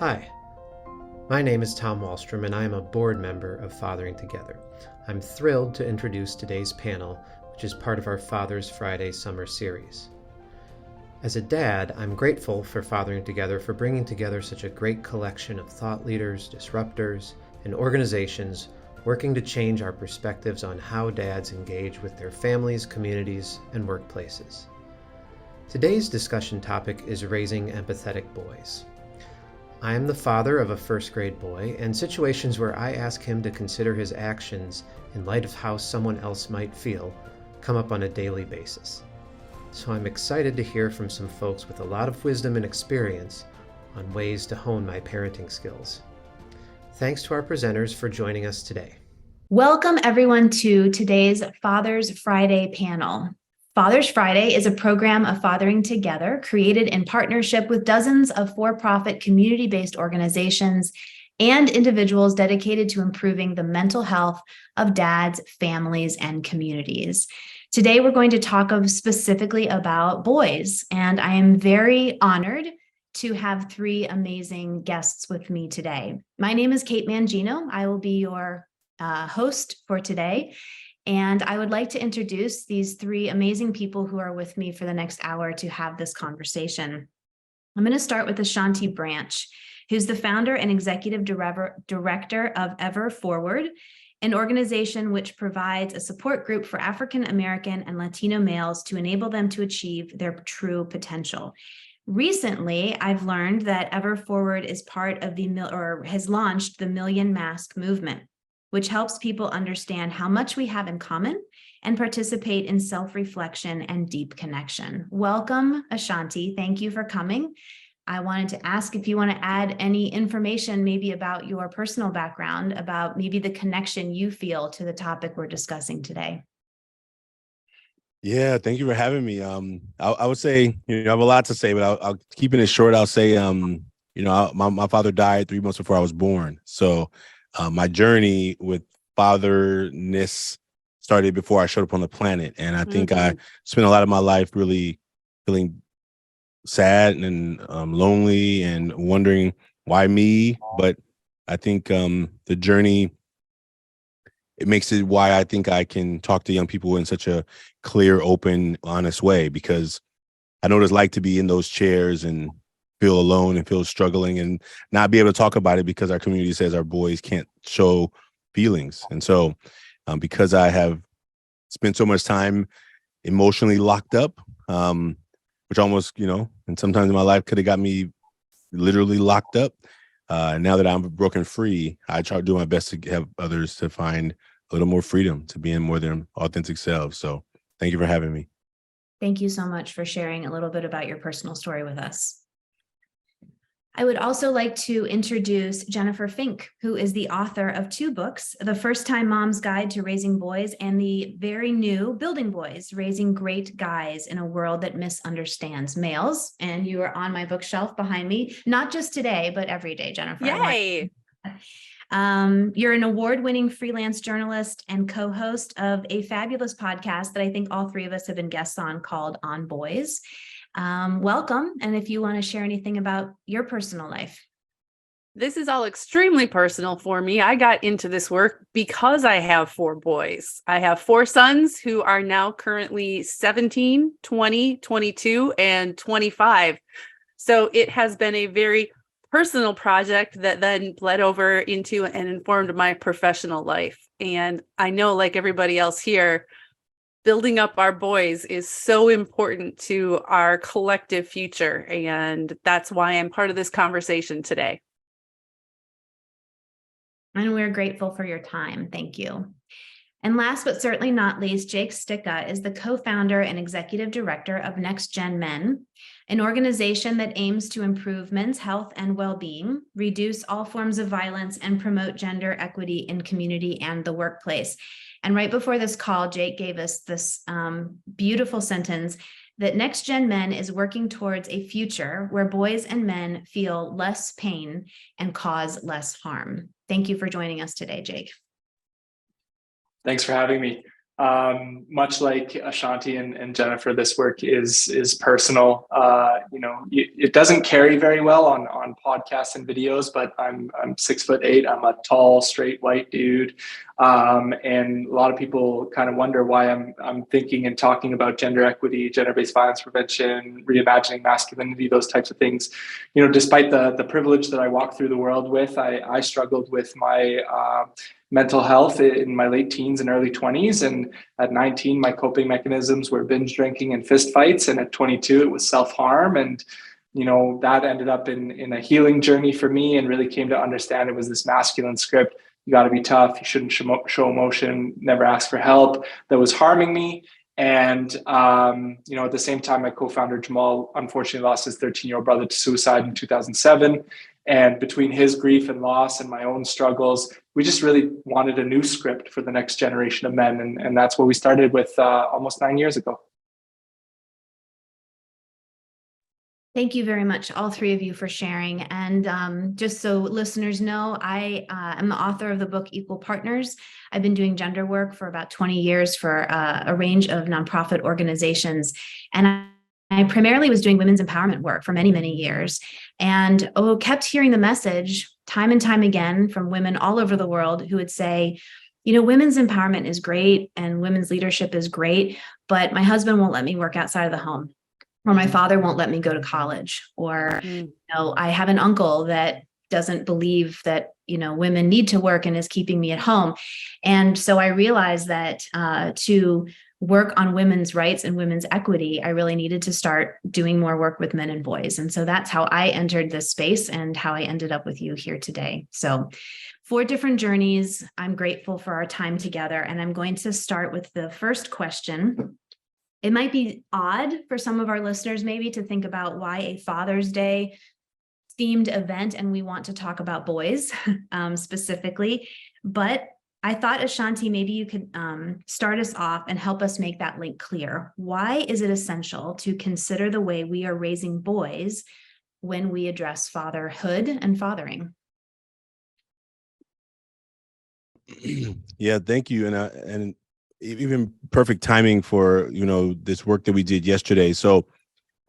Hi, my name is Tom Wallstrom and I am a board member of Fathering Together. I'm thrilled to introduce today's panel, which is part of our Father's Friday summer series. As a dad, I'm grateful for Fathering Together for bringing together such a great collection of thought leaders, disruptors, and organizations working to change our perspectives on how dads engage with their families, communities, and workplaces. Today's discussion topic is raising empathetic boys. I am the father of a first grade boy, and situations where I ask him to consider his actions in light of how someone else might feel come up on a daily basis. So I'm excited to hear from some folks with a lot of wisdom and experience on ways to hone my parenting skills. Thanks to our presenters for joining us today. Welcome everyone to today's Father's Friday panel. Father's Friday is a program of Fathering Together created in partnership with dozens of for-profit community-based organizations and individuals dedicated to improving the mental health of dads, families, and communities. Today, we're going to talk specifically about boys, and I am very honored to have three amazing guests with me today. My name is Kate Mangino. I will be your host for today. And I would like to introduce these three amazing people who are with me for the next hour to have this conversation. I'm going to start with Ashanti Branch, who's the founder and executive director of Ever Forward, an organization which provides a support group for African American and Latino males to enable them to achieve their true potential. Recently, I've learned that Ever Forward is part of has launched the Million Mask movement, which helps people understand how much we have in common and participate in self-reflection and deep connection. Welcome, Ashanti. Thank you for coming. I wanted to ask if you want to add any information maybe about your personal background, about maybe the connection you feel to the topic we're discussing today. Yeah, thank you for having me. I would say, I have a lot to say, but I'll keep it short. I'll say, my father died 3 months before I was born. So my journey with fatherness started before I showed up on the planet. And I think I spent a lot of my life really feeling sad and lonely and wondering why me. But I think the journey, it makes it why I think I can talk to young people in such a clear, open, honest way, because I know what it's like to be in those chairs and feel alone and feel struggling and not be able to talk about it because our community says our boys can't show feelings. And so because I have spent so much time emotionally locked up, which almost, and sometimes in my life could have got me literally locked up. And now that I'm broken free, I try to do my best to have others to find a little more freedom to be in more their authentic selves. So thank you for having me. Thank you so much for sharing a little bit about your personal story with us. I would also like to introduce Jennifer Fink, who is the author of 2 books, The First Time Mom's Guide to Raising Boys and the very new Building Boys, Raising Great Guys in a World That Misunderstands Males. And you are on my bookshelf behind me, not just today, but every day, Jennifer. Yay! You're an award-winning freelance journalist and co-host of a fabulous podcast that I think all three of us have been guests on called On Boys. Welcome. And if you want to share anything about your personal life. This is all extremely personal for me. I got into this work because I have 4 boys. I have 4 sons who are now currently 17, 20, 22, and 25. So it has been a very personal project that then bled over into and informed my professional life. And I know, like everybody else here, building up our boys is so important to our collective future. And that's why I'm part of this conversation today. And we're grateful for your time. Thank you. And last but certainly not least, Jake Sticka is the co-founder and executive director of Next Gen Men, an organization that aims to improve men's health and well-being, reduce all forms of violence, and promote gender equity in community and the workplace. And right before this call, Jake gave us this beautiful sentence that Next Gen Men is working towards a future where boys and men feel less pain and cause less harm. Thank you for joining us today, Jake. Thanks for having me. Much like Ashanti and Jennifer, this work is personal. It doesn't carry very well on podcasts and videos, but I'm 6'8". I'm a tall, straight white dude, and a lot of people kind of wonder why I'm thinking and talking about gender equity, gender-based violence prevention, reimagining masculinity, those types of things. Despite the privilege that I walk through the world with, I struggled with my mental health in my late teens and early 20s. And at 19, my coping mechanisms were binge drinking and fist fights. And at 22, it was self-harm. And, that ended up in a healing journey for me, and really came to understand it was this masculine script. You got to be tough. You shouldn't show emotion, never ask for help, that was harming me. And, at the same time, my co-founder Jamal unfortunately lost his 13-year-old brother to suicide in 2007. And between his grief and loss and my own struggles, we just really wanted a new script for the next generation of men. And that's what we started with almost 9 years ago. Thank you very much, all three of you, for sharing. And just so listeners know, I am the author of the book Equal Partners. I've been doing gender work for about 20 years for a range of nonprofit organizations. And I primarily was doing women's empowerment work for many, many years, and kept hearing the message time and time again from women all over the world who would say, women's empowerment is great and women's leadership is great, but my husband won't let me work outside of the home, or my father won't let me go to college, or, I have an uncle that doesn't believe that, women need to work and is keeping me at home. And so I realized that to work on women's rights and women's equity, I really needed to start doing more work with men and boys. And so that's how I entered this space and how I ended up with you here today. So 4 different journeys. I'm grateful for our time together. And I'm going to start with the first question. It might be odd for some of our listeners maybe to think about why a Father's Day themed event, and we want to talk about boys specifically, but I thought, Ashanti, maybe you could start us off and help us make that link clear. Why is it essential to consider the way we are raising boys when we address fatherhood and fathering? Yeah, thank you. And even perfect timing for, this work that we did yesterday. So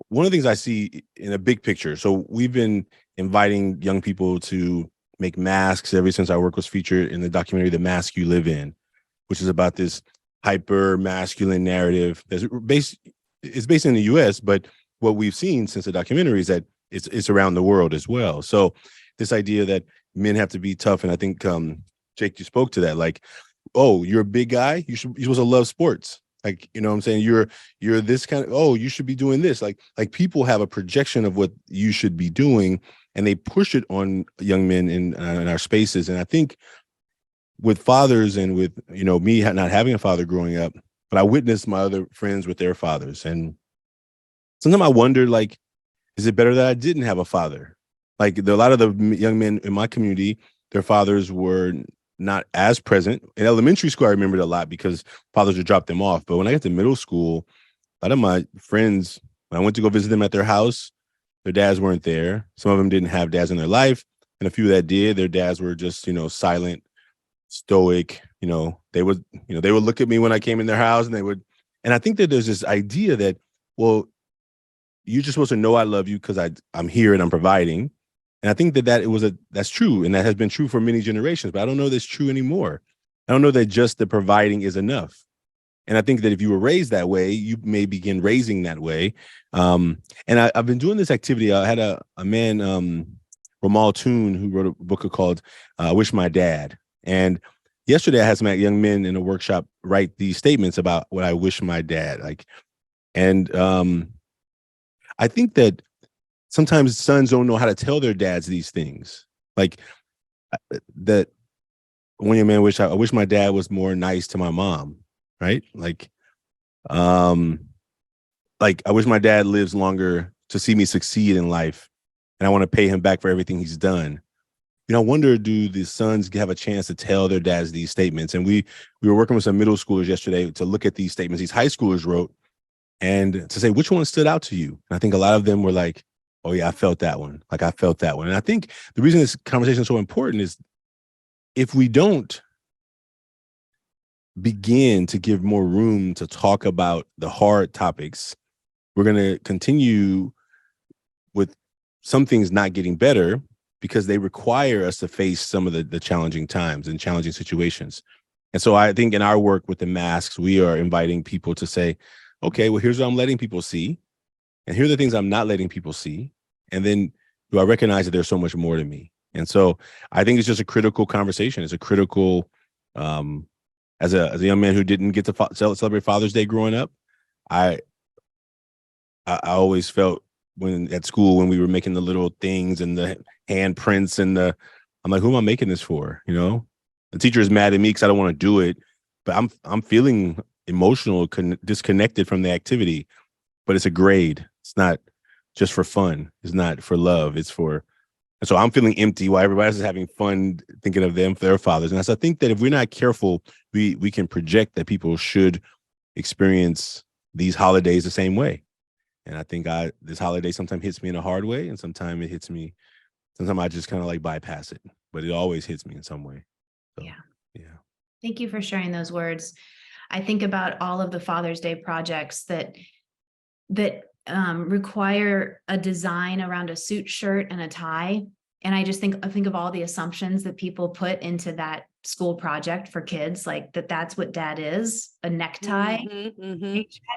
one of the things I see in a big picture, so we've been inviting young people to make masks ever since our work was featured in the documentary The Mask You Live In, which is about this hyper masculine narrative that's based in the US, but what we've seen since the documentary is that it's around the world as well. So this idea that men have to be tough, and I think Jake, you spoke to that, like, oh, you're a big guy, you're supposed to love sports. Like, what I'm saying, you're this kind of, oh, you should be doing this. Like people have a projection of what you should be doing, and they push it on young men in our spaces. And I think with fathers and with, me not having a father growing up, but I witnessed my other friends with their fathers. And sometimes I wondered, like, is it better that I didn't have a father? Like a lot of the young men in my community, their fathers were not as present. In elementary school, I remembered a lot because fathers would drop them off. But when I got to middle school, a lot of my friends, when I went to go visit them at their house, their dads weren't there. Some of them didn't have dads in their life. And a few that did, their dads were just, silent, stoic. They would look at me when I came in their house, and I think that there's this idea that, well, you're just supposed to know I love you because I'm here and I'm providing. And I think that's true. And that has been true for many generations, but I don't know that's true anymore. I don't know that just the providing is enough. And I think that if you were raised that way, you may begin raising that way. And I've been doing this activity. I had a man, Ramal Toon, who wrote a book called I Wish My Dad. And yesterday I had some young men in a workshop write these statements about what I wish my dad like. And I think that sometimes sons don't know how to tell their dads these things. Like that one young man I wish my dad was more nice to my mom, right? Like I wish my dad lives longer to see me succeed in life, and I want to pay him back for everything he's done. I wonder, do the sons have a chance to tell their dads these statements? And we were working with some middle schoolers yesterday to look at these statements these high schoolers wrote and to say, which one stood out to you? And I think a lot of them were like, oh yeah, I felt that one. Like I felt that one. And I think the reason this conversation is so important is if we don't begin to give more room to talk about the hard topics, we're going to continue with some things not getting better because they require us to face some of the challenging times and challenging situations. And so I think in our work with the masks, we are inviting people to say, okay, well, here's what I'm letting people see. And here are the things I'm not letting people see. And then do I recognize that there's so much more to me? And so I think it's just a critical conversation. It's a critical, as a young man who didn't get to celebrate Father's Day growing up, I always felt when at school, when we were making the little things and the handprints and I'm like, who am I making this for? You know, the teacher is mad at me because I don't want to do it, but I'm feeling emotional, disconnected from the activity, but it's a grade. It's not just for fun. It's not for love. It's for, and so I'm feeling empty while everybody else is having fun thinking of them, their fathers. And so I think that if we're not careful, we can project that people should experience these holidays the same way. And I think this holiday sometimes hits me in a hard way, and sometimes it hits me. Sometimes I just kind of like bypass it, but it always hits me in some way. So, yeah. Thank you for sharing those words. I think about all of the Father's Day projects that require a design around a suit, shirt, and a tie. And I just think of all the assumptions that people put into that school project for kids, like that's what dad is, a necktie.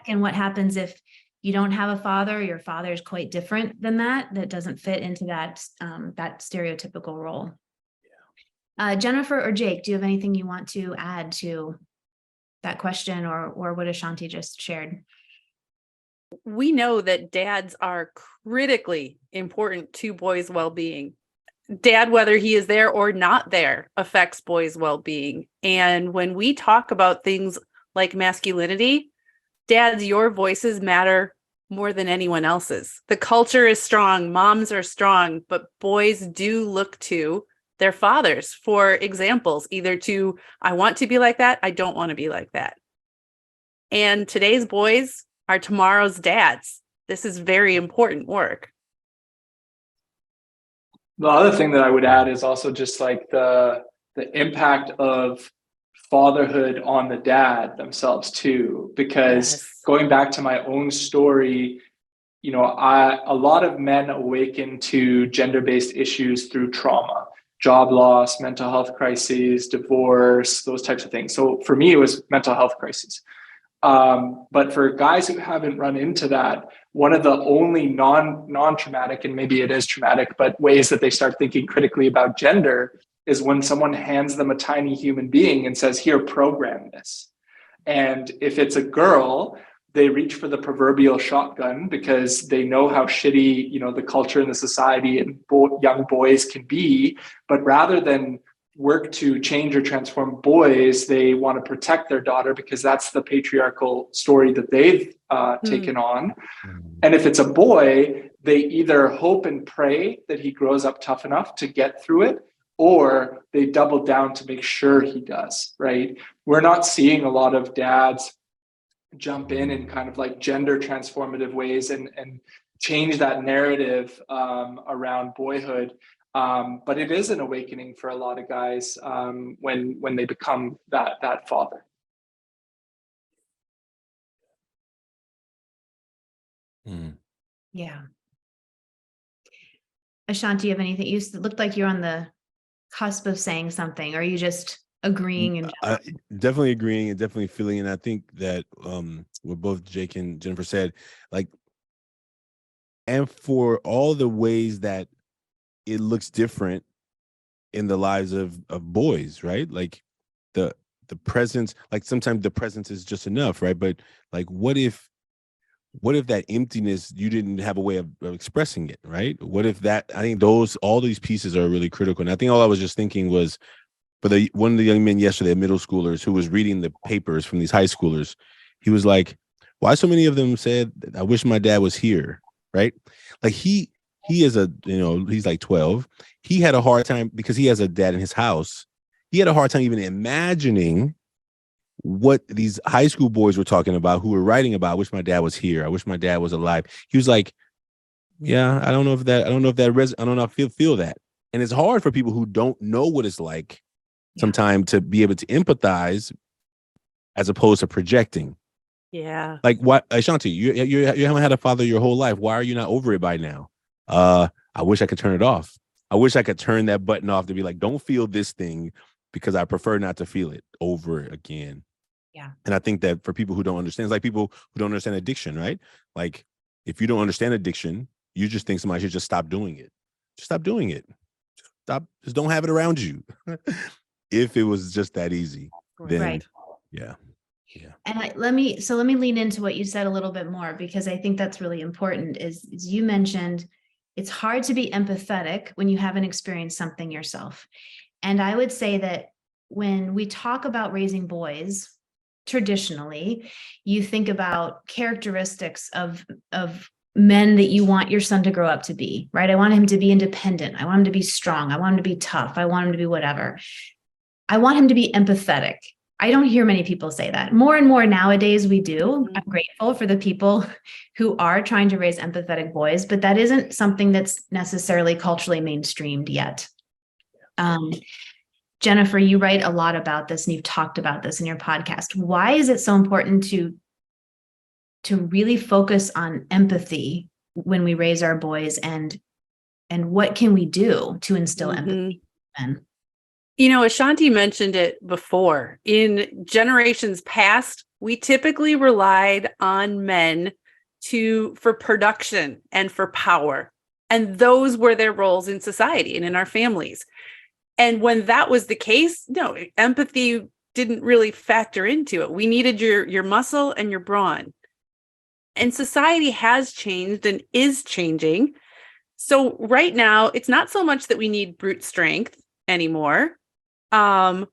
And what happens if you don't have a father, your father is quite different than that doesn't fit into that stereotypical role. Jennifer or Jake, do you have anything you want to add to that question or what Ashanti just shared? We know that dads are critically important to boys' well-being. Dad, whether he is there or not there, affects boys' well-being. And when we talk about things like masculinity, dads, your voices matter more than anyone else's. The culture is strong, moms are strong, but boys do look to their fathers for examples, either to, I want to be like that, I don't want to be like that. And today's boys are tomorrow's dads. This is very important work. The other thing that I would add is also just like the impact of fatherhood on the dad themselves too, because going back to my own story, you know, a lot of men awaken to gender-based issues through trauma, job loss, mental health crises, divorce, those types of things. So for me, it was mental health crises. But for guys who haven't run into that, one of the only non-traumatic, and maybe it is traumatic, but ways that they start thinking critically about gender is when someone hands them a tiny human being and says, here, program this. And if it's a girl, they reach for the proverbial shotgun because they know how shitty, you know, the culture and the society and young boys can be. But rather than work to change or transform boys, they want to protect their daughter because that's the patriarchal story that they've taken on. And if it's a boy, they either hope and pray that he grows up tough enough to get through it, or they double down to make sure he does, right? We're not seeing a lot of dads jump in kind of like gender transformative ways and change that narrative around boyhood. But it is an awakening for a lot of guys when they become that father. Yeah. Ashanti, you have anything? You looked like you're on the cusp of saying something. Are you just agreeing? And definitely agreeing and definitely feeling. And I think that what both Jake and Jennifer said, like, and for all the ways that it looks different in the lives of boys, right? Like the presence, like sometimes the presence is just enough, right? But like, what if that emptiness, you didn't have a way of expressing it, right? What if that, I think all these pieces are really critical. And I think all I was just thinking was for one of the young men yesterday, middle schoolers, who was reading the papers from these high schoolers, he was like, why so many of them said, I wish my dad was here, right? Like he is he's like 12. He had a hard time because he has a dad in his house. He had a hard time even imagining what these high school boys were talking about, who were writing about, I wish my dad was here. I wish my dad was alive. He was like, yeah, I don't know if I feel that. And it's hard for people who don't know what it's like sometimes to be able to empathize as opposed to projecting. Yeah. Like, what, Ashanti, you haven't had a father your whole life. Why are you not over it by now? I wish I could turn it off. I wish I could turn that button off to be like, don't feel this thing because I prefer not to feel it over again. Yeah. And I think that for people who don't understand, it's like people who don't understand addiction, right? Like, if you don't understand addiction, you just think somebody should just stop doing it. Just stop doing it. Just don't have it around you. If it was just that easy, then Right. yeah. And let me lean into what you said a little bit more, because I think that's really important. Is you mentioned it's hard to be empathetic when you haven't experienced something yourself. And I would say that when we talk about raising boys, traditionally, you think about characteristics of men that you want your son to grow up to be, right? I want him to be independent. I want him to be strong. I want him to be tough. I want him to be whatever. I want him to be empathetic. I don't hear many people say that. More and more nowadays we do. I'm grateful for the people who are trying to raise empathetic boys, but that isn't something that's necessarily culturally mainstreamed yet. Jennifer, you write a lot about this and you've talked about this in your podcast. Why is it so important to really focus on empathy when we raise our boys, and what can we do to instill empathy in men? You know, Ashanti mentioned it before. In generations past, we typically relied on men for production and for power. And those were their roles in society and in our families. And when that was the case, no, empathy didn't really factor into it. We needed your muscle and your brawn. And society has changed and is changing. So right now, it's not so much that we need brute strength anymore. There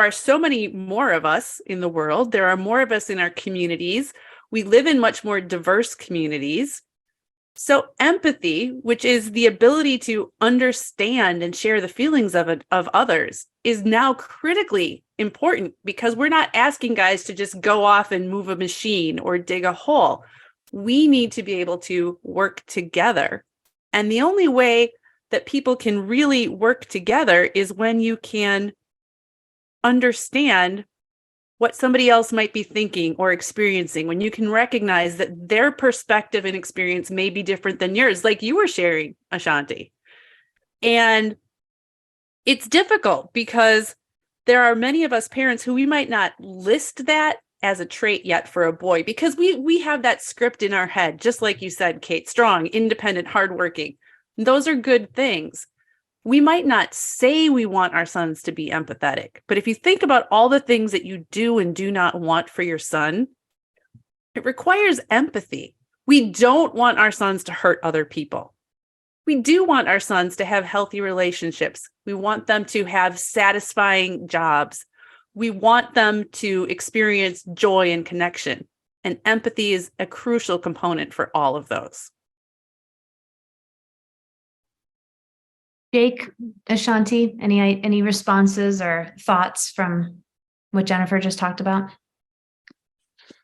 are so many more of us in the world. There are more of us in our communities. We live in much more diverse communities. So empathy, which is the ability to understand and share the feelings of others, is now critically important, because we're not asking guys to just go off and move a machine or dig a hole. We need to be able to work together. And the only way that people can really work together is when you can understand what somebody else might be thinking or experiencing, when you can recognize that their perspective and experience may be different than yours, like you were sharing, Ashanti. And it's difficult because there are many of us parents who we might not list that as a trait yet for a boy, because we have that script in our head, just like you said, Kate: strong, independent, hardworking. Those are good things. We might not say we want our sons to be empathetic, but if you think about all the things that you do and do not want for your son, it requires empathy. We don't want our sons to hurt other people. We do want our sons to have healthy relationships. We want them to have satisfying jobs. We want them to experience joy and connection. And empathy is a crucial component for all of those. Jake, Ashanti, any responses or thoughts from what Jennifer just talked about?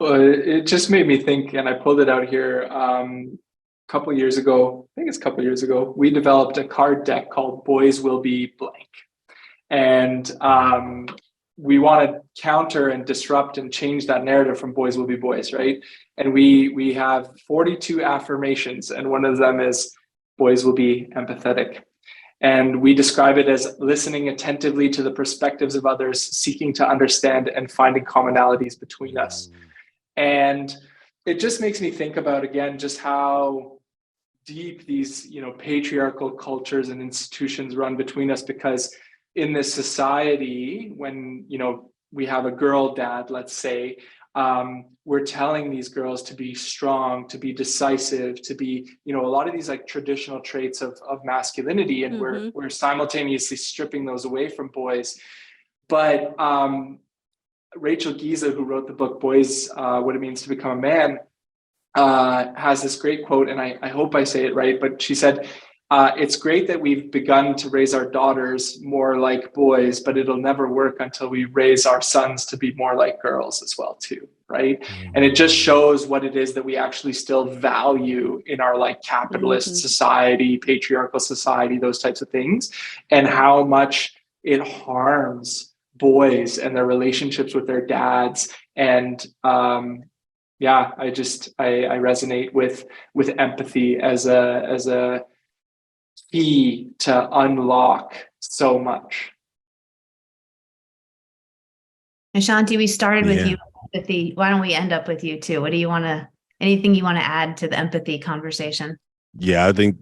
Well, it just made me think, and I pulled it out here. A couple years ago, I think it's a couple years ago, we developed a card deck called Boys Will Be Blank. And we want to counter and disrupt and change that narrative from boys will be boys, right? And we have 42 affirmations, and one of them is boys will be empathetic. And we describe it as listening attentively to the perspectives of others, seeking to understand and finding commonalities between us. And it just makes me think about, again, just how deep these, patriarchal cultures and institutions run between us, because in this society, when, we have a girl dad, let's say, we're telling these girls to be strong, to be decisive, to be, a lot of these like traditional traits of masculinity, and we're simultaneously stripping those away from boys. But Rachel Giza, who wrote the book Boys, What It Means to Become a Man, has this great quote, and I hope I say it right, but she said, it's great that we've begun to raise our daughters more like boys, but it'll never work until we raise our sons to be more like girls as well too, right? And it just shows what it is that we actually still value in our like capitalist society, patriarchal society, those types of things, and how much it harms boys and their relationships with their dads. And yeah, I resonate with empathy as a key to unlock so much. Ashanti, we started with Yeah. you. Empathy. Why don't we end up with you too? What do you want to? Anything you want to add to the empathy conversation? Yeah, I think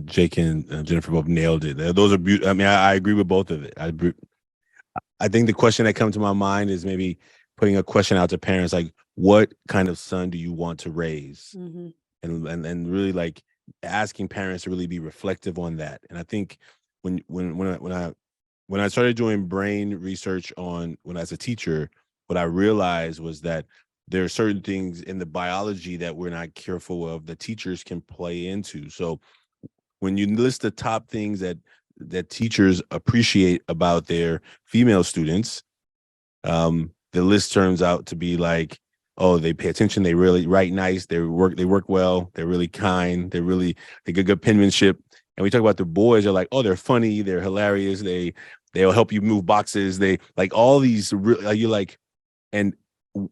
Jake and Jennifer both nailed it. Those are beautiful. I mean, I agree with both of it. I think the question that comes to my mind is maybe putting a question out to parents, like, what kind of son do you want to raise? Mm-hmm. And really like asking parents to really be reflective on that. And I think when I started doing brain research on when I was a teacher, what I realized was that there are certain things in the biology that we're not careful of that teachers can play into. So when you list the top things that teachers appreciate about their female students, the list turns out to be like, oh, they pay attention, they really write nice, they work well, they're really kind, they get good penmanship. And we talk about the boys, they're like, oh, they're funny, they're hilarious, they'll help you move boxes, they like all these you're like, and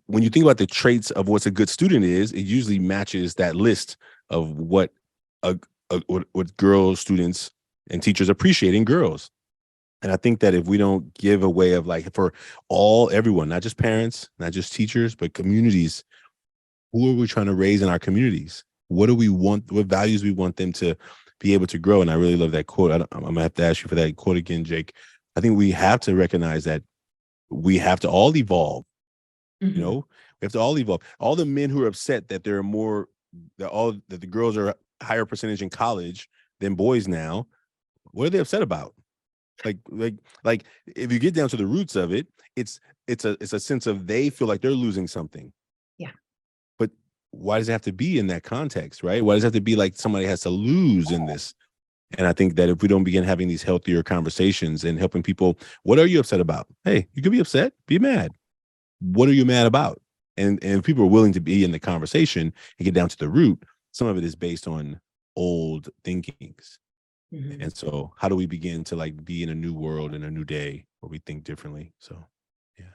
when you think about the traits of what's a good student is, it usually matches that list of what what girl students and teachers appreciate in girls. And I think that if we don't give a way of like for everyone, not just parents, not just teachers, but communities, who are we trying to raise in our communities? What do we want? What values we want them to be able to grow? And I really love that quote. I'm gonna have to ask you for that quote again, Jake. I think we have to recognize that we have to all evolve. Mm-hmm. You know, we have to all evolve. All the men who are upset that that the girls are a higher percentage in college than boys now, what are they upset about? Like if you get down to the roots of it, it's a sense of they feel like they're losing something. Yeah. But why does it have to be in that context, right? Why does it have to be like somebody has to lose in this? And I think that if we don't begin having these healthier conversations and helping people, what are you upset about? Hey, you could be upset, be mad. What are you mad about? And if people are willing to be in the conversation and get down to the root, some of it is based on old thinkings. Mm-hmm. And so how do we begin to like be in a new world and a new day where we think differently? So, yeah.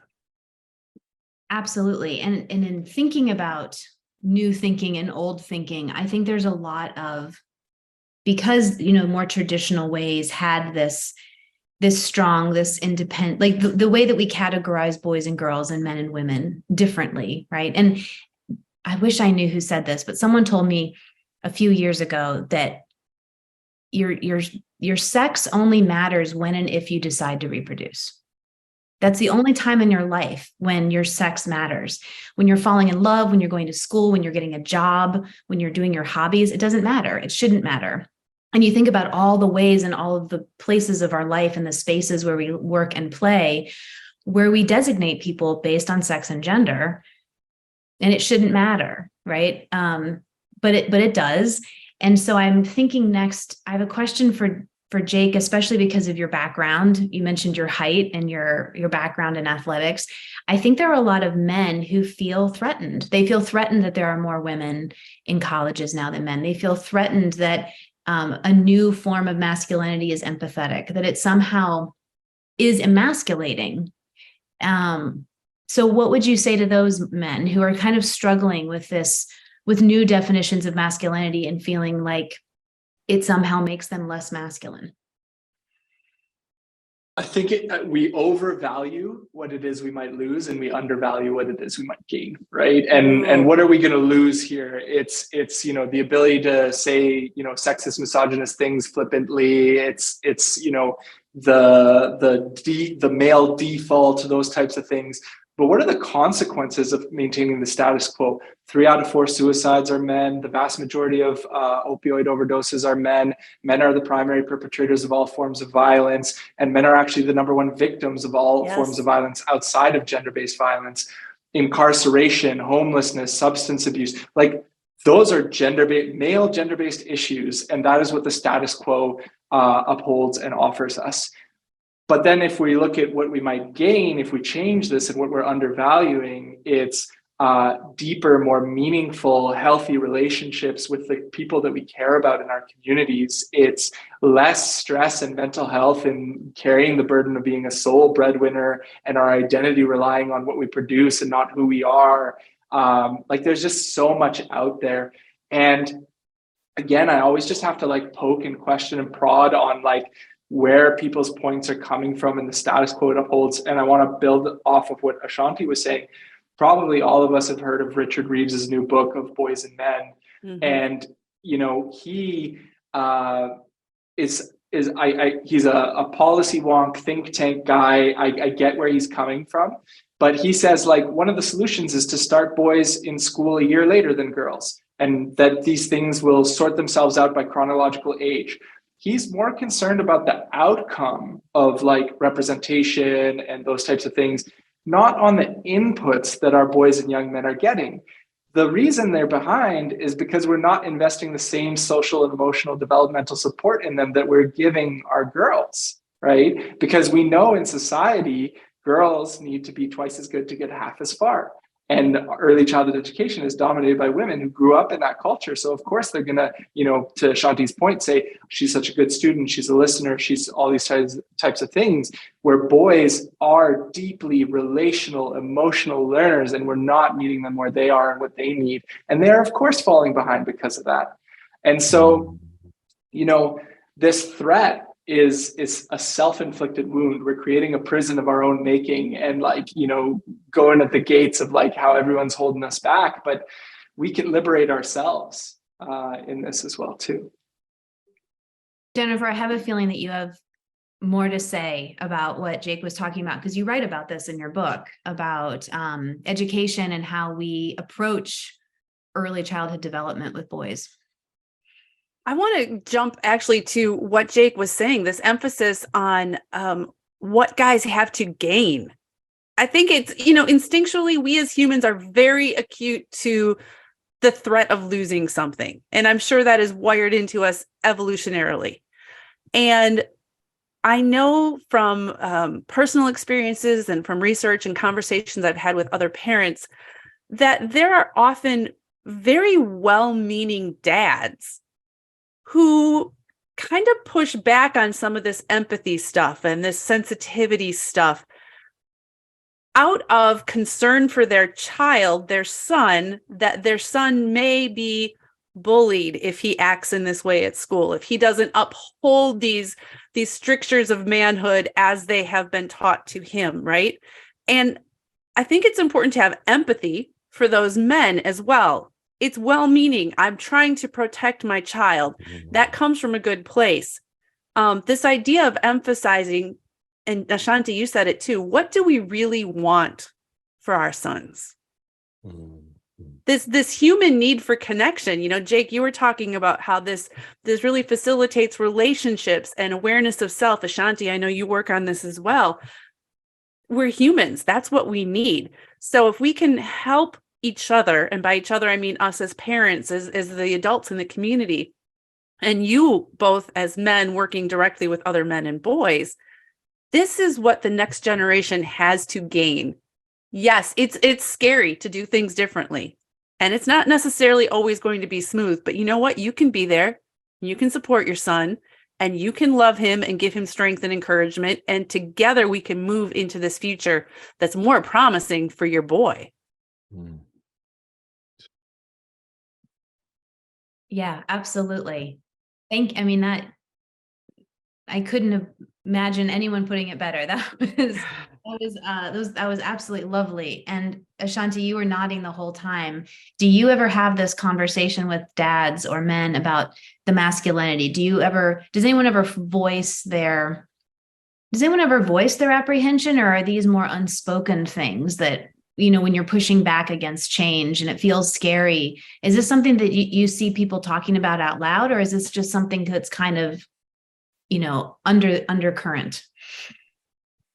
Absolutely. And in thinking about new thinking and old thinking, I think there's a lot of, because, more traditional ways had this strong, this independent, like the way that we categorize boys and girls and men and women differently, right? And I wish I knew who said this, but someone told me a few years ago that your sex only matters when and if you decide to reproduce. That's the only time in your life when your sex matters. When you're falling in love, when you're going to school, when you're getting a job, when you're doing your hobbies, it doesn't matter. It shouldn't matter. And you think about all the ways and all of the places of our life and the spaces where we work and play, where we designate people based on sex and gender, and it shouldn't matter, right? But it does. And so I'm thinking next, I have a question for Jake, especially because of your background. You mentioned your height and your background in athletics. I think there are a lot of men who feel threatened. They feel threatened that there are more women in colleges now than men. They feel threatened that a new form of masculinity is empathetic, that it somehow is emasculating. So what would you say to those men who are kind of struggling with new definitions of masculinity and feeling like it somehow makes them less masculine? I think we overvalue what it is we might lose, and we undervalue what it is we might gain, right? And what are we going to lose here? It's the ability to say sexist, misogynist things flippantly. It's the male default, those types of things. But what are the consequences of maintaining the status quo? 3 out of 4 suicides are men. The vast majority of opioid overdoses are men. Men are the primary perpetrators of all forms of violence, and men are actually the #1 victims of all forms of violence outside of gender-based violence. Incarceration, homelessness, substance abuse, like those are male gender-based issues, and that is what the status quo upholds and offers us. But then if we look at what we might gain if we change this and what we're undervaluing, it's deeper, more meaningful, healthy relationships with the people that we care about in our communities. It's less stress and mental health in carrying the burden of being a sole breadwinner and our identity relying on what we produce and not who we are. Like there's just so much out there. And again, I always just have to like poke and question and prod on like where people's points are coming from and the status quo it upholds. And I want to build off of what Ashanti was saying. Probably all of us have heard of Richard Reeves's new book of Boys and Men. Mm-hmm. And, you know, he he's a policy wonk think tank guy. I get where he's coming from, but he says like one of the solutions is to start boys in school a year later than girls, and that these things will sort themselves out by chronological age. He's more concerned about the outcome of like representation and those types of things, not on the inputs that our boys and young men are getting. The reason they're behind is because we're not investing the same social and emotional developmental support in them that we're giving our girls, right? Because we know in society, girls need to be twice as good to get half as far. And early childhood education is dominated by women who grew up in that culture. So of course they're gonna, you know, to Shanti's point, say, she's such a good student, she's a listener, she's all these types of things, where boys are deeply relational, emotional learners, and we're not meeting them where they are and what they need. And they're of course falling behind because of that. And so, you know, this threat is a self-inflicted wound. We're creating a prison of our own making and like, you know, going at the gates of like how everyone's holding us back, but we can liberate ourselves in this as well too. Jennifer, I have a feeling that you have more to say about what Jake was talking about, because you write about this in your book about education and how we approach early childhood development with boys. I want to jump actually to what Jake was saying, this emphasis on what guys have to gain. I think it's, you know, instinctually, we as humans are very acute to the threat of losing something. And I'm sure that is wired into us evolutionarily. And I know from personal experiences and from research and conversations I've had with other parents that there are often very well-meaning dads who kind of push back on some of this empathy stuff and this sensitivity stuff out of concern for their child, their son, that their son may be bullied if he acts in this way at school, if he doesn't uphold these strictures of manhood as they have been taught to him, right? And I think it's important to have empathy for those men as well. It's well-meaning. I'm trying to protect my child. That comes from a good place. This idea of emphasizing, and Ashanti, you said it too, what do we really want for our sons? This human need for connection. You know, Jake, you were talking about how this really facilitates relationships and awareness of self. Ashanti, I know you work on this as well. We're humans. That's what we need. So if we can help each other, and by each other, I mean us as parents, as the adults in the community, and you both as men working directly with other men and boys, this is what the next generation has to gain. Yes, it's scary to do things differently, and it's not necessarily always going to be smooth, but you know what? You can be there, you can support your son, and you can love him and give him strength and encouragement, and together we can move into this future that's more promising for your boy. Yeah, absolutely. I mean, that I couldn't imagine anyone putting it better. That was absolutely lovely. And Ashanti, you were nodding the whole time. Do you ever have this conversation with dads or men about the masculinity? Does anyone ever voice their apprehension, or are these more unspoken things that, you know, when you're pushing back against change and it feels scary? Is this something that you see people talking about out loud, or is this just something that's kind of, you know, undercurrent?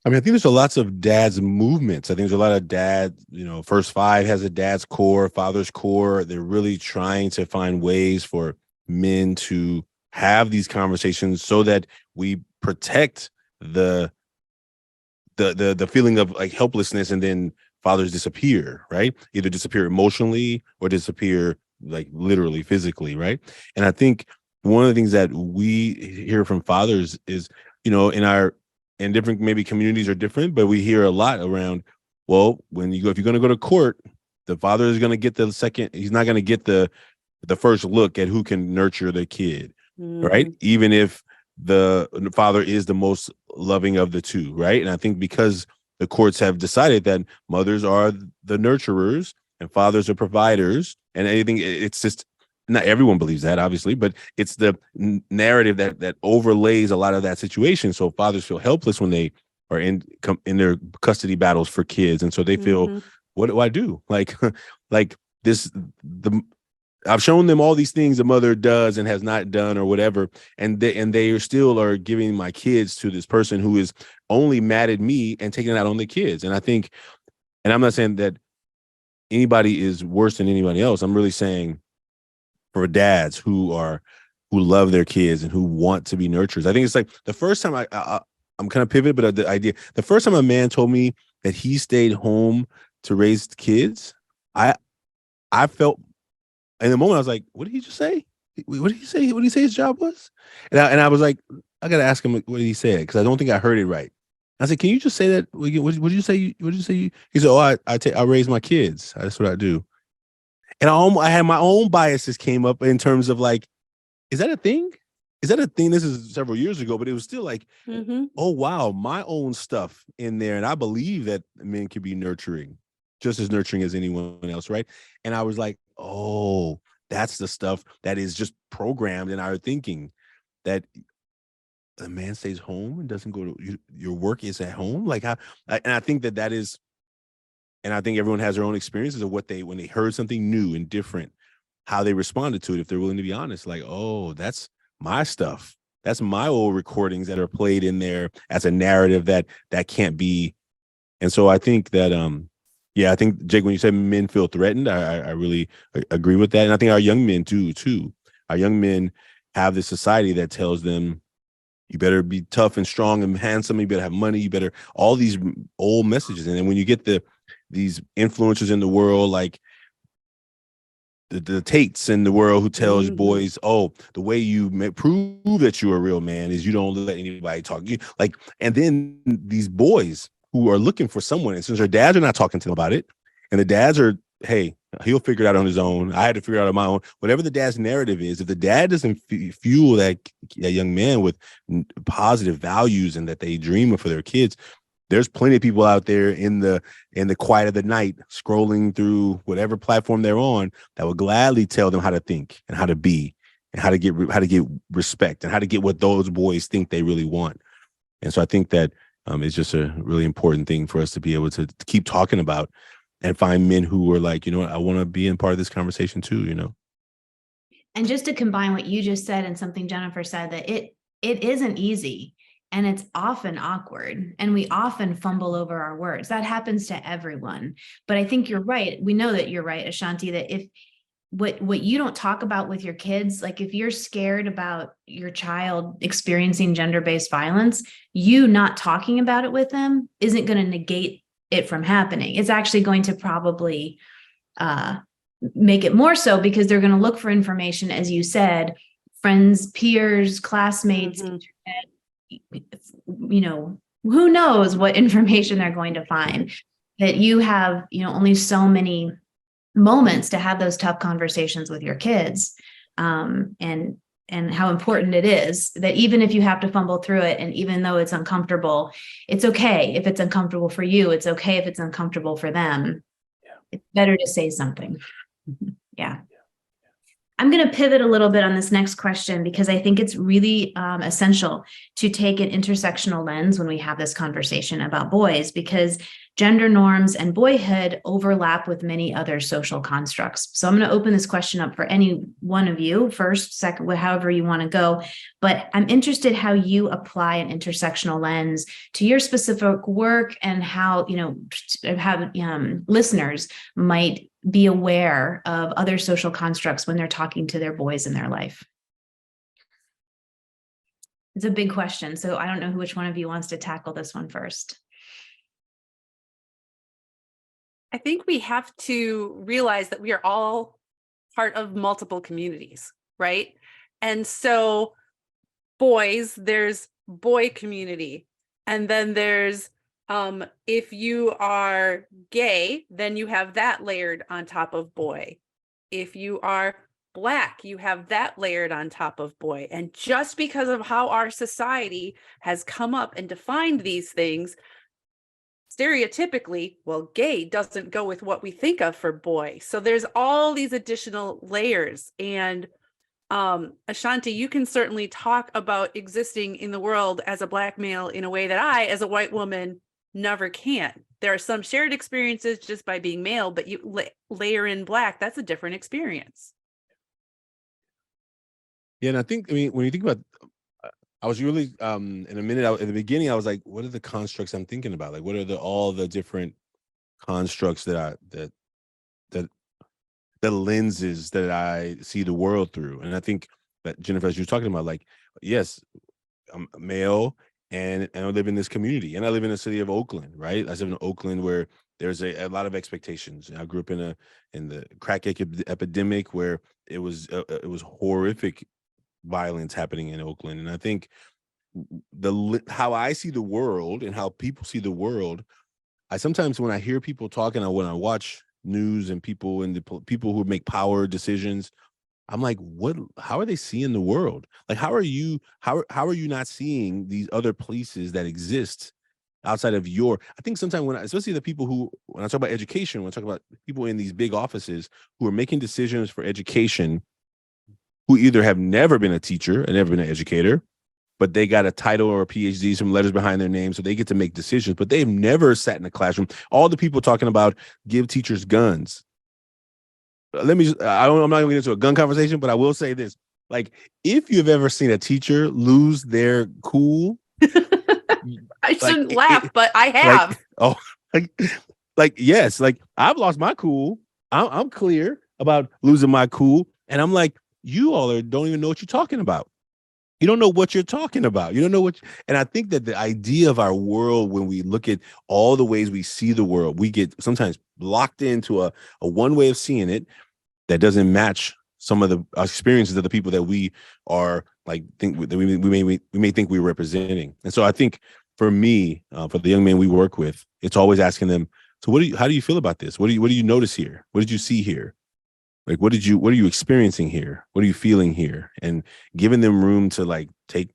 I mean, I think there's lots of dads movements. I think there's a lot of dads, you know, First Five has a dad's core, father's core. They're really trying to find ways for men to have these conversations so that we protect the feeling of like helplessness, and then fathers disappear, right? Either disappear emotionally or disappear like literally physically, right? And I think one of the things that we hear from fathers is, in different maybe communities are different, but we hear a lot around, well, if you're going to go to court, the father is going to get the second, he's not going to get the first look at who can nurture the kid, right? Even if the father is the most loving of the two, right? And I think because the courts have decided that mothers are the nurturers and fathers are providers, and anything, it's just not everyone believes that, obviously, but it's the narrative that overlays a lot of that situation. So fathers feel helpless when they are in their custody battles for kids, and so they feel, what do I do? Like, like this the. I've shown them all these things a mother does and has not done or whatever, and they still are giving my kids to this person who is only mad at me and taking it out on the kids. And I think, and I'm not saying that anybody is worse than anybody else. I'm really saying for dads who love their kids and who want to be nurturers. I think it's like the first time I'm kind of pivoted, but the first time a man told me that he stayed home to raise kids, I felt. In the moment, I was like, "What did he just say? What did he say? What did he say his job was?" And I was like, "I gotta ask him what he said because I don't think I heard it right." I said, "Can you just say that? What did you say? What did you say?" He said, "Oh, I raise my kids. That's what I do." And I had my own biases came up in terms of like, is that a thing? Is that a thing? This is several years ago, but it was still like, oh wow, my own stuff in there, and I believe that men can be nurturing, just as nurturing as anyone else, right? And I was like, oh, that's the stuff that is just programmed in our thinking, that a man stays home and doesn't go to your work is at home. Like and I think that is, and I think everyone has their own experiences of when they heard something new and different, how they responded to it. If they're willing to be honest, like, oh, that's my stuff. That's my old recordings that are played in there as a narrative that can't be. And so I think that, yeah, I think, Jake, when you said men feel threatened, I really agree with that. And I think our young men do too. Our young men have this society that tells them, you better be tough and strong and handsome. You better have money. You better, all these old messages. And then when you get these influencers in the world, like the Tates in the world, who tells boys, oh, the way you prove that you're a real man is you don't let anybody talk. And then these boys who are looking for someone, and since their dads are not talking to them about it, and the dads are, hey, he'll figure it out on his own. I had to figure it out on my own. Whatever the dad's narrative is, if the dad doesn't fuel that young man with positive values and that they dream of for their kids, there's plenty of people out there in the quiet of the night scrolling through whatever platform they're on that would gladly tell them how to think and how to be and how to get respect and how to get what those boys think they really want. And so I think that it's just a really important thing for us to be able to keep talking about and find men who are like, you know what, I want to be in part of this conversation too, you know? And just to combine what you just said and something Jennifer said, that it isn't easy. And it's often awkward, and we often fumble over our words. That happens to everyone. But I think you're right. We know that you're right, Ashanti, that if what you don't talk about with your kids, like if you're scared about your child experiencing gender-based violence, you not talking about it with them isn't going to negate it from happening. It's actually going to probably make it more so, because they're going to look for information, as you said, friends, peers, classmates, you know, who knows what information they're going to find. That you have, you know, only so many moments to have those tough conversations with your kids, and how important it is that even if you have to fumble through it, and even though it's uncomfortable, it's okay if it's uncomfortable for you. It's okay if it's uncomfortable for them. Yeah. It's better to say something. Yeah. I'm going to pivot a little bit on this next question, because I think it's really essential to take an intersectional lens when we have this conversation about boys, because gender norms and boyhood overlap with many other social constructs. So I'm going to open this question up for any one of you, first, second, however you want to go. But I'm interested how you apply an intersectional lens to your specific work, and how, you know, how listeners might be aware of other social constructs when they're talking to their boys in their life. It's a big question, so I don't know which one of you wants to tackle this one first. I think we have to realize that we are all part of multiple communities, right? And so boys, there's boy community. And then there's if you are gay, then you have that layered on top of boy. If you are Black, you have that layered on top of boy. And just because of how our society has come up and defined these things, stereotypically, well, gay doesn't go with what we think of for boy. So there's all these additional layers. And Ashanti, you can certainly talk about existing in the world as a Black male in a way that I, as a white woman, never can. There are some shared experiences just by being male, but you layer in Black, that's a different experience. Yeah, and I think, I mean, when you think about, I was really in a minute, in the beginning, I was like, what are the constructs I'm thinking about? Like, what are all the different constructs that the lenses that I see the world through? And I think that, Jennifer, as you're talking about, like, yes, I'm a male and I live in this community, and I live in the city of Oakland, right? I live in Oakland where there's a lot of expectations. I grew up in the crack epidemic where it was horrific violence happening in Oakland. And I think how I see the world and how people see the world, I sometimes, when I hear people talking, or when I watch news and people people who make power decisions, I'm like, how are they seeing the world? Like, how are you not seeing these other places that exist outside of I think sometimes especially the people when I talk about education, when I talk about people in these big offices who are making decisions for education, who either have never been a teacher and never been an educator, but they got a title or a PhD, some letters behind their name, so they get to make decisions, but they've never sat in a classroom. All the people talking about give teachers guns. I'm not going to get into a gun conversation, but I will say this. Like, if you've ever seen a teacher lose their cool. I shouldn't laugh, but I have. Yes, like, I've lost my cool. I'm clear about losing my cool. And I'm like, you all don't even know what you're talking about. You don't know what you're talking about. You don't know and I think that the idea of our world, when we look at all the ways we see the world, we get sometimes locked into a one way of seeing it that doesn't match some of the experiences of the people that we are like, think that we may think we're representing. And so I think for me, for the young men we work with, it's always asking them, so how do you feel about this? What do you notice here? What did you see here? Like, what are you experiencing here? What are you feeling here? And giving them room to, like, take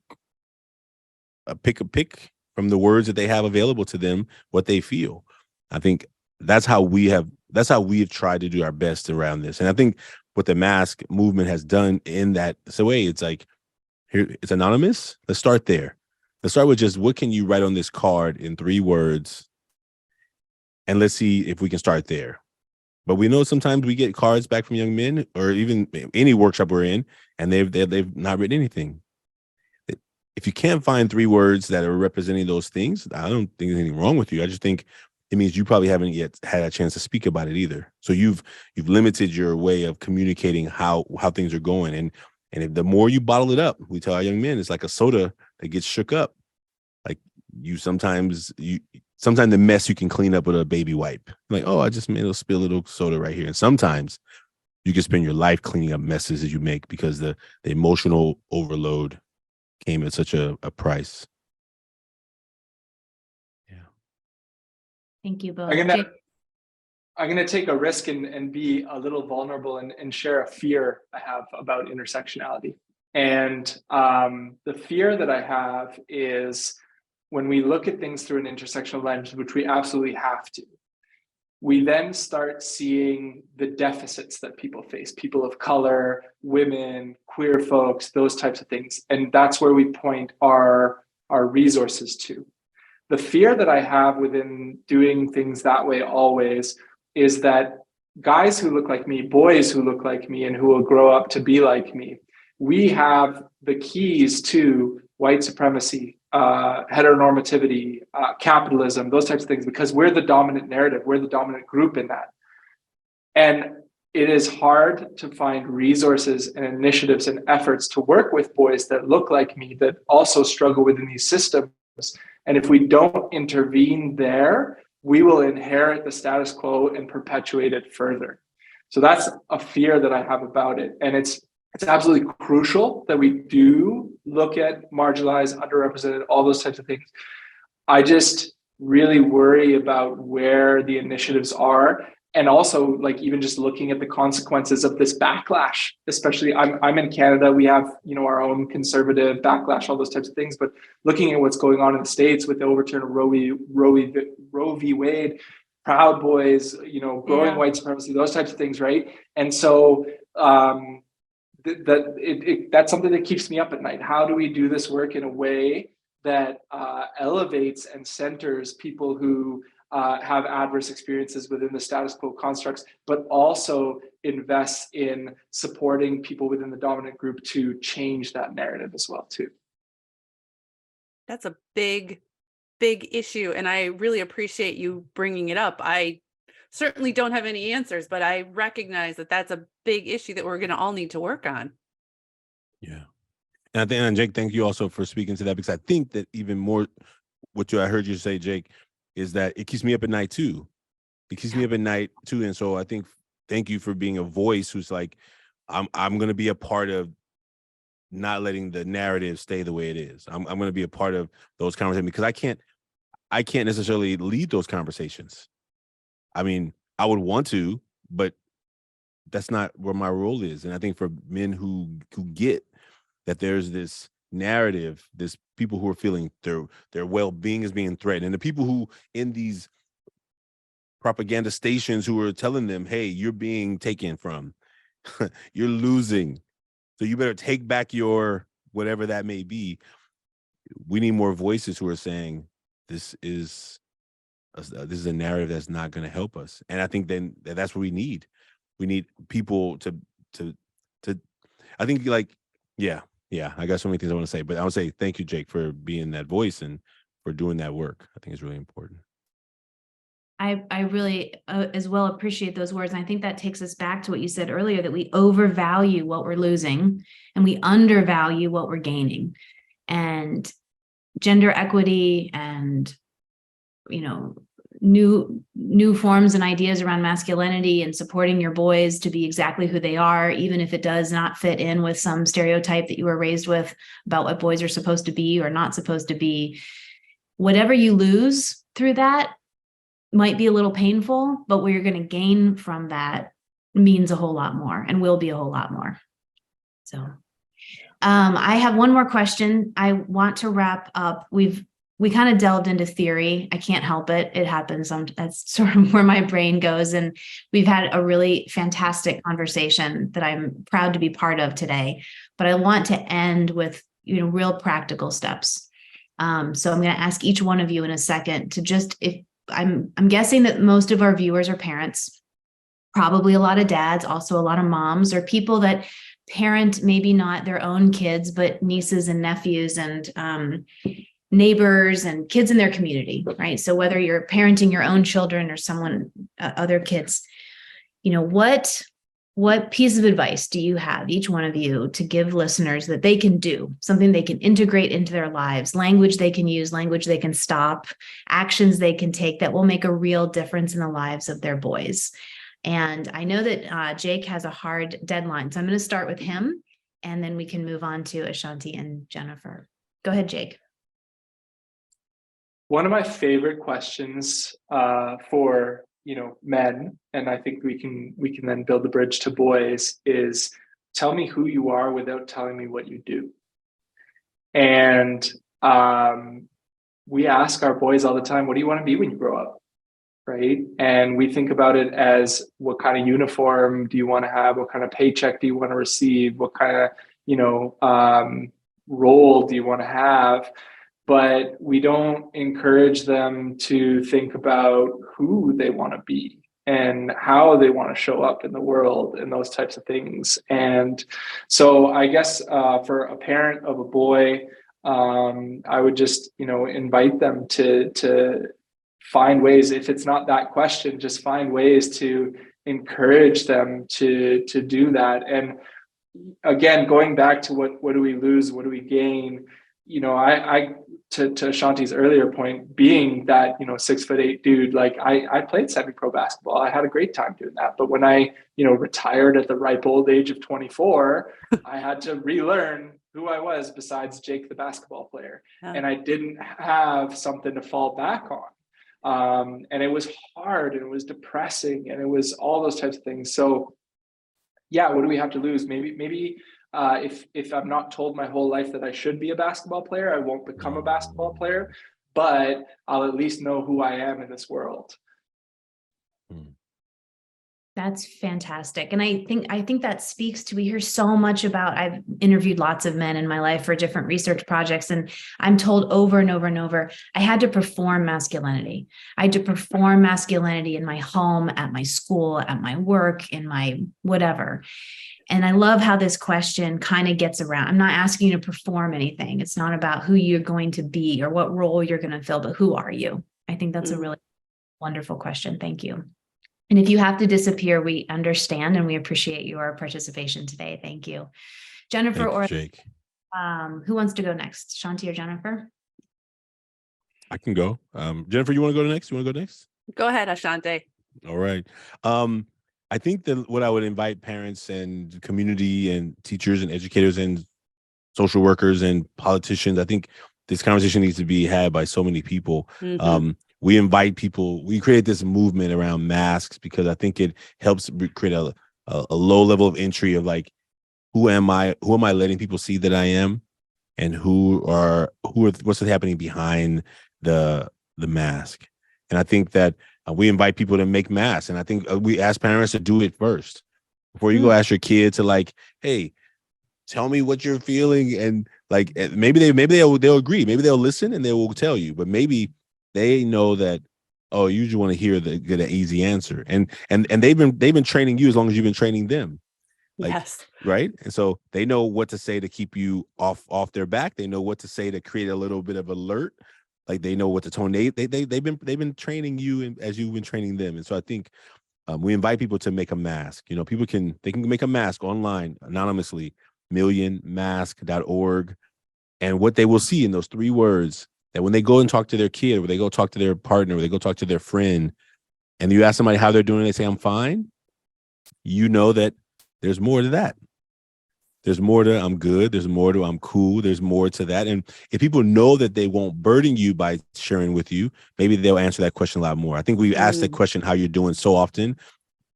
a pick from the words that they have available to them, what they feel. I think that's how we have tried to do our best around this. And I think what the mask movement has done in that way, it's like, here, it's anonymous. Let's start there. Let's start with just, what can you write on this card in 3 words? And let's see if we can start there. But we know sometimes we get cards back from young men, or even any workshop we're in, and they've not written anything. If you can't find 3 words that are representing those things, I don't think there's anything wrong with you. I just think it means you probably haven't yet had a chance to speak about it either. So you've limited your way of communicating how things are going. And if the more you bottle it up, we tell our young men, it's like a soda that gets shook up. Like, sometimes the mess you can clean up with a baby wipe. Like, oh, I just made a spill a little soda right here. And sometimes you can spend your life cleaning up messes that you make because the emotional overload came at such a price. Yeah. Thank you both. I'm gonna take a risk and be a little vulnerable and share a fear I have about intersectionality. And the fear that I have is, when we look at things through an intersectional lens, which we absolutely have to, we then start seeing the deficits that people face, people of color, women, queer folks, those types of things. And that's where we point our resources to. The fear that I have within doing things that way always is that guys who look like me, boys who look like me, and who will grow up to be like me, we have the keys to white supremacy, heteronormativity, capitalism, those types of things, because we're the dominant narrative, we're the dominant group in that. And it is hard to find resources and initiatives and efforts to work with boys that look like me, that also struggle within these systems. And if we don't intervene there, we will inherit the status quo and perpetuate it further. So that's a fear that I have about it. And it's absolutely crucial that we do look at marginalized, underrepresented, all those types of things. I just really worry about where the initiatives are. And also, like, even just looking at the consequences of this backlash, especially I'm in Canada, we have, our own conservative backlash, all those types of things, but looking at what's going on in the States with the overturn of Roe v. Wade, Proud Boys, growing white supremacy, those types of things, right? And so that's something that keeps me up at night. How do we do this work in a way that elevates and centers people who have adverse experiences within the status quo constructs, but also invests in supporting people within the dominant group to change that narrative as well too? That's a big issue, and I really appreciate you bringing it up. I certainly don't have any answers, but I recognize that that's a big issue that we're going to all need to work on. Yeah. And Jake, thank you also for speaking to that, because I think that even more what I heard you say, Jake, is that it keeps me up at night too. It keeps me up at night too. And so I think, thank you for being a voice who's like, I'm going to be a part of not letting the narrative stay the way it is. I'm going to be a part of those conversations, because I can't necessarily lead those conversations. I mean, I would want to, but that's not where my role is. And I think for men who get that there's this narrative, this people who are feeling their well-being is being threatened, and the people who in these propaganda stations who are telling them, hey, you're being taken from, you're losing, so you better take back your whatever that may be. We need more voices who are saying this is a narrative that's not going to help us. And I think then that's what we need. We need people to I think, like, yeah, I got so many things I want to say, but I would say thank you, Jake, for being that voice and for doing that work. I think it's really important. I really as well appreciate those words. And I think that takes us back to what you said earlier, that we overvalue what we're losing and we undervalue what we're gaining. And gender equity and, new forms and ideas around masculinity and supporting your boys to be exactly who they are, even if it does not fit in with some stereotype that you were raised with about what boys are supposed to be or not supposed to be. Whatever you lose through that might be a little painful, but what you're going to gain from that means a whole lot more and will be a whole lot more. So I have one more question. I want to wrap up. We kind of delved into theory. I can't help it. It happens. That's sort of where my brain goes. And we've had a really fantastic conversation that I'm proud to be part of today. But I want to end with, real practical steps. So I'm going to ask each one of you in a second to just, if I'm guessing that most of our viewers are parents, probably a lot of dads, also a lot of moms, or people that parent maybe not their own kids, but nieces and nephews and neighbors and kids in their community, right? So whether you're parenting your own children or someone, other kids, what piece of advice do you have, each one of you, to give listeners that they can do, something they can integrate into their lives, language they can use, language they can stop, actions they can take that will make a real difference in the lives of their boys? And I know that Jake has a hard deadline, so I'm going to start with him, and then we can move on to Ashanti and Jennifer. Go ahead, Jake. One of my favorite questions for men, and I think we can then build the bridge to boys, is tell me who you are without telling me what you do. And we ask our boys all the time, what do you want to be when you grow up? Right? And we think about it as, what kind of uniform do you want to have? What kind of paycheck do you want to receive? What kind of role do you want to have? But we don't encourage them to think about who they want to be and how they want to show up in the world and those types of things. And so I guess for a parent of a boy, I would just, invite them to find ways, if it's not that question, just find ways to encourage them to do that. And again, going back to what do we lose, what do we gain? I to Shanti's earlier point, being that, 6'8" dude, like I played semi-pro basketball. I had a great time doing that. But when I, retired at the ripe old age of 24, I had to relearn who I was besides Jake, the basketball player. Yeah. And I didn't have something to fall back on. And it was hard and it was depressing and it was all those types of things. So yeah, what do we have to lose? Maybe if I'm not told my whole life that I should be a basketball player, I won't become a basketball player, but I'll at least know who I am in this world. That's fantastic. And I think that speaks to, we hear so much about, I've interviewed lots of men in my life for different research projects, and I'm told over and over and over, I had to perform masculinity. I had to perform masculinity in my home, at my school, at my work, in my whatever. And I love how this question kind of gets around. I'm not asking you to perform anything. It's not about who you're going to be or what role you're going to fill, but who are you? I think that's a really wonderful question. Thank you. And if you have to disappear, we understand and we appreciate your participation today. Thank you. Jennifer or Jake. Who wants to go next? Shanti or Jennifer? I can go. Jennifer, you want to go next? You want to go next? Go ahead, Ashante. All right. I think that what I would invite parents and community and teachers and educators and social workers and politicians, I think this conversation needs to be had by so many people. We invite people, we create this movement around masks because I think it helps create a low level of entry of like, who am I letting people see that I am, and what's happening behind the mask. And I think that we invite people to make masks. And I think we ask parents to do it first before you go ask your kid to like, hey, tell me what you're feeling. And like, maybe they'll agree. Maybe they'll listen and they will tell you, but maybe they know that, oh, you just want to get an easy answer. And they've been training you as long as you've been training them. Like, yes. Right. And so they know what to say to keep you off their back. They know what to say to create a little bit of alert. Like they know what to tone. They've been training you as you've been training them. And so I think we invite people to make a mask. People can make a mask online anonymously, millionmask.org. And what they will see in those 3 words, that when they go and talk to their kid, or they go talk to their partner, or they go talk to their friend, and you ask somebody how they're doing, they say, I'm fine. You know that there's more to that. There's more to I'm good. There's more to I'm cool. There's more to that. And if people know that they won't burden you by sharing with you, maybe they'll answer that question a lot more. I think we ask that question, how you're doing, so often,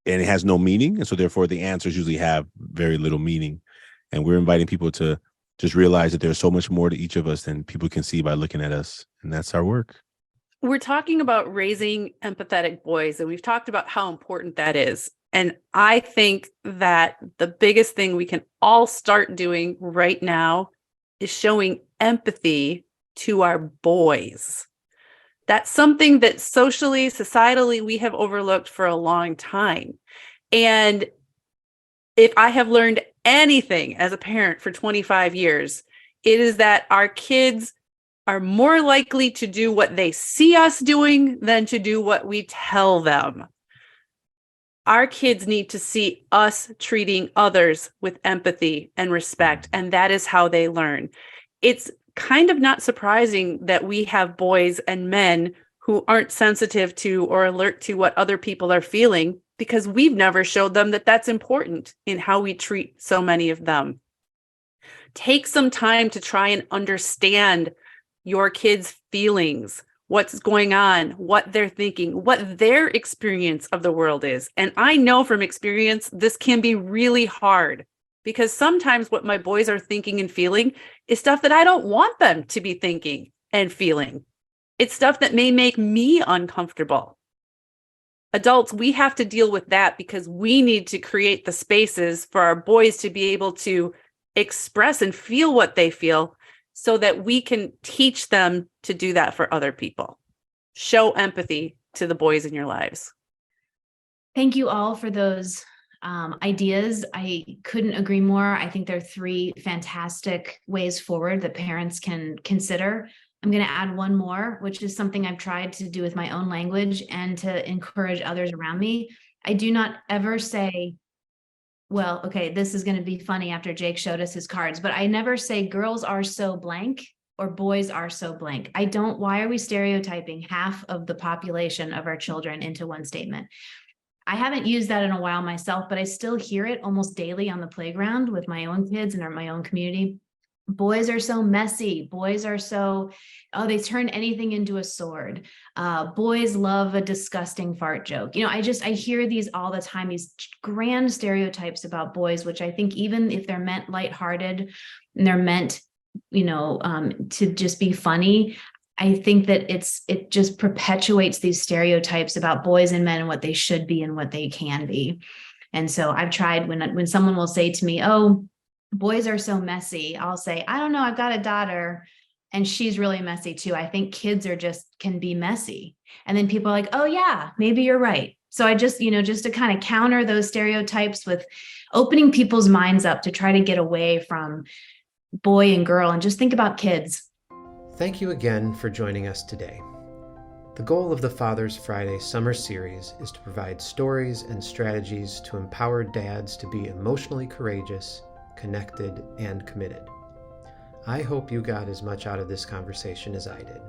and it has no meaning. And so therefore the answers usually have very little meaning. And we're inviting people to just realize that there's so much more to each of us than people can see by looking at us. And that's our work. We're talking about raising empathetic boys, and we've talked about how important that is. And I think that the biggest thing we can all start doing right now is showing empathy to our boys. That's something that socially, societally, we have overlooked for a long time. And if I have learned anything as a parent for 25 years, it is that our kids are more likely to do what they see us doing than to do what we tell them. Our kids need to see us treating others with empathy and respect, and that is how they learn. It's kind of not surprising that we have boys and men who aren't sensitive to or alert to what other people are feeling, because we've never showed them that that's important in how we treat so many of them. Take some time to try and understand your kids' feelings, what's going on, what they're thinking, what their experience of the world is. And I know from experience, this can be really hard, because sometimes what my boys are thinking and feeling is stuff that I don't want them to be thinking and feeling. It's stuff that may make me uncomfortable. Adults, we have to deal with that because we need to create the spaces for our boys to be able to express and feel what they feel, so that we can teach them to do that for other people. Show empathy to the boys in your lives. Thank you all for those ideas. I couldn't agree more. I think there are 3 fantastic ways forward that parents can consider. I'm going to add one more, which is something I've tried to do with my own language and to encourage others around me. I do not ever say, well, okay, this is going to be funny after Jake showed us his cards, but I never say girls are so blank. or boys are so blank. Why are we stereotyping half of the population of our children into one statement? I haven't used that in a while myself, but I still hear it almost daily on the playground with my own kids and my own community. Boys are so messy. Boys are so, they turn anything into a sword. Boys love a disgusting fart joke. I hear these all the time, these grand stereotypes about boys, which I think even if they're meant lighthearted and they're meant, to just be funny, I think that it just perpetuates these stereotypes about boys and men and what they should be and what they can be. And so I've tried when someone will say to me, "Oh, boys are so messy," I'll say, "I don't know, I've got a daughter and she's really messy too. I think kids can be messy." And then people are like, "Oh yeah, maybe you're right." So I just to kind of counter those stereotypes with opening people's minds up to try to get away from boy and girl and just think about kids. Thank you again for joining us today. The goal of the Father's Friday summer series is to provide stories and strategies to empower dads to be emotionally courageous, connected, and committed. I hope you got as much out of this conversation as I did.